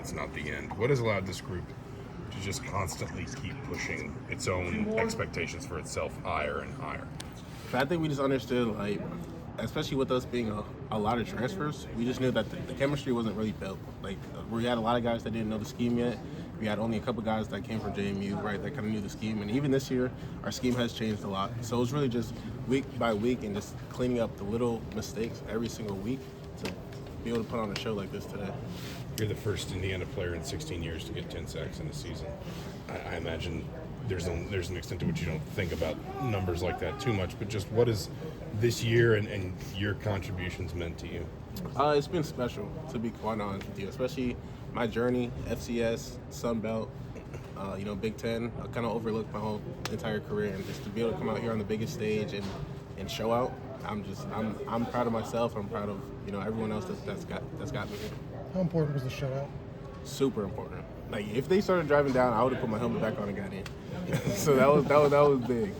it's not the end. What has allowed this group to just constantly keep pushing its own expectations for itself higher and higher? I think we just understood, like, especially with us being a lot of transfers, we just knew that the chemistry wasn't really built. Like, we had a lot of guys that didn't know the scheme yet. We had only a couple guys that came from JMU, right, that kind of knew the scheme. And even this year, our scheme has changed a lot. So it was really just week by week and just cleaning up the little mistakes every single week to be able to put on a show like this today. You're the first Indiana player in 16 years to get 10 sacks in a season. I imagine there's an extent to which you don't think about numbers like that too much, but just what has this year and your contributions meant to you? It's been special, to be quite honest with you, especially my journey, FCS, Sun Belt, Big Ten. I kind of overlooked my whole entire career, and just to be able to come out here on the biggest stage and show out, I'm proud of myself. I'm proud of everyone else that's got me here. How important was the show-out? Super important. Like, if they started driving down, I would have put my helmet back on and got in. So that was big.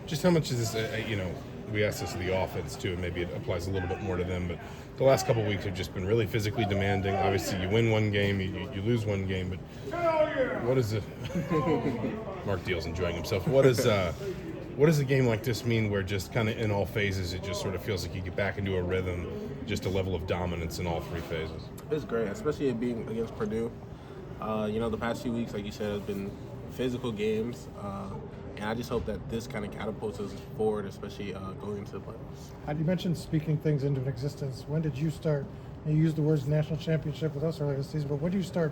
Just how much is this? We asked this of the offense too, and maybe it applies a little bit more to them. But the last couple of weeks have just been really physically demanding. Obviously, you win one game, you lose one game. But what is it? Mark Deal's enjoying himself. What is a game like this mean, where just kind of in all phases, it just sort of feels like you get back into a rhythm, just a level of dominance in all three phases? It's great, especially it being against Purdue. The past few weeks, like you said, have been physical games. And I just hope that this kind of catapults us forward, especially going into the playoffs. You mentioned speaking things into existence. When did you start? You used the words national championship with us earlier this season, but when did you start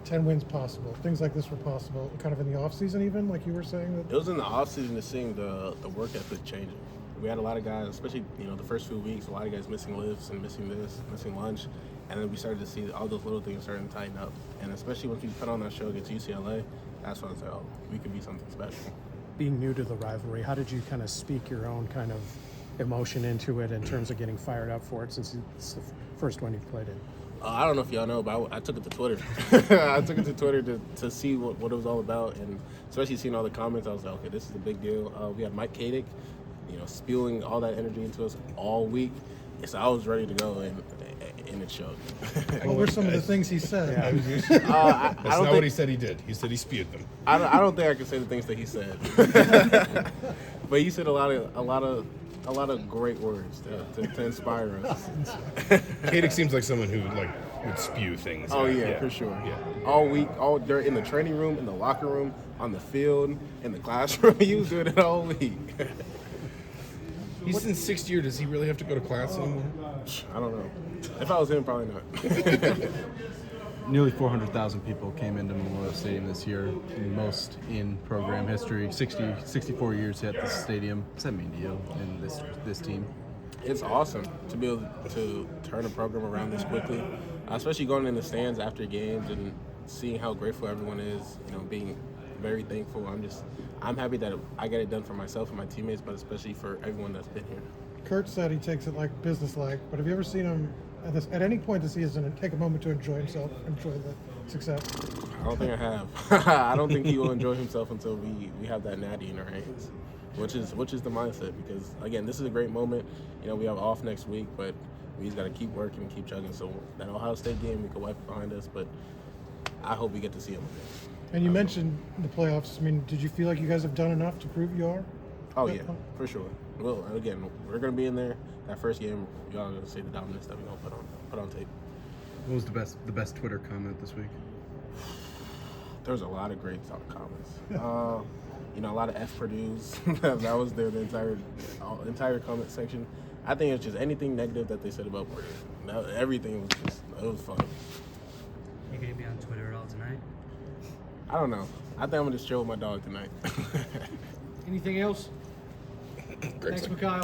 10 wins possible? Things like this were possible, kind of in the offseason even, like you were saying? It was in the offseason to seeing the work ethic changing. We had a lot of guys, especially the first few weeks, a lot of guys missing lifts and missing this, missing lunch. And then we started to see all those little things starting to tighten up. And especially once we put on that show against UCLA, that's when I said, oh, we could be something special. Being new to the rivalry, how did you kind of speak your own kind of emotion into it in terms of getting fired up for it, since it's the first one you've played in? I don't know if y'all know, but I took it to Twitter. I took it to Twitter to see what it was all about. And especially seeing all the comments, I was like, okay, this is a big deal. We had Mike Kadick, spewing all that energy into us all week. So I was ready to go, and it showed. What were some of the things he said? That's not what he said he did. He said he spewed them. I don't think I can say the things that he said. But he said a lot of great words to inspire us. Kadick seems like someone who would spew things. Oh yeah, for sure. Yeah. All week, they're in the training room, in the locker room, on the field, in the classroom. He was doing it all week. He's in sixth year. Does he really have to go to class anymore? I don't know. If I was him, probably not. Nearly 400,000 people came into Memorial Stadium this year, most in program history. 64 years at this stadium. What does that mean to you and this team? It's awesome to be able to turn a program around this quickly, especially going in the stands after games and seeing how grateful everyone is, being very thankful. I'm happy that I get it done for myself and my teammates, but especially for everyone that's been here. Kurt said he takes it like business-like, but have you ever seen him at any point this season take a moment to enjoy himself, enjoy the success? I don't think I have. I don't think he will enjoy himself until we have that natty in our hands, which is the mindset. Because again, this is a great moment. We have off next week, but we just got to keep working and keep chugging. So that Ohio State game, we can wipe it behind us, but I hope we get to see him again. And you mentioned the playoffs. I mean, did you feel like you guys have done enough to prove you are? Oh yeah, for sure. Well, again, we're gonna be in there. That first game, y'all are gonna see the dominance that we gonna put on tape. What was the best Twitter comment this week? There was a lot of great comments. A lot of F Purdue's. That was the entire comment section. I think it's just anything negative that they said about Purdue. Everything was it was fun. You gonna be on Twitter at all tonight? I don't know. I think I'm gonna just chill with my dog tonight. Anything else? Thanks, Mikail.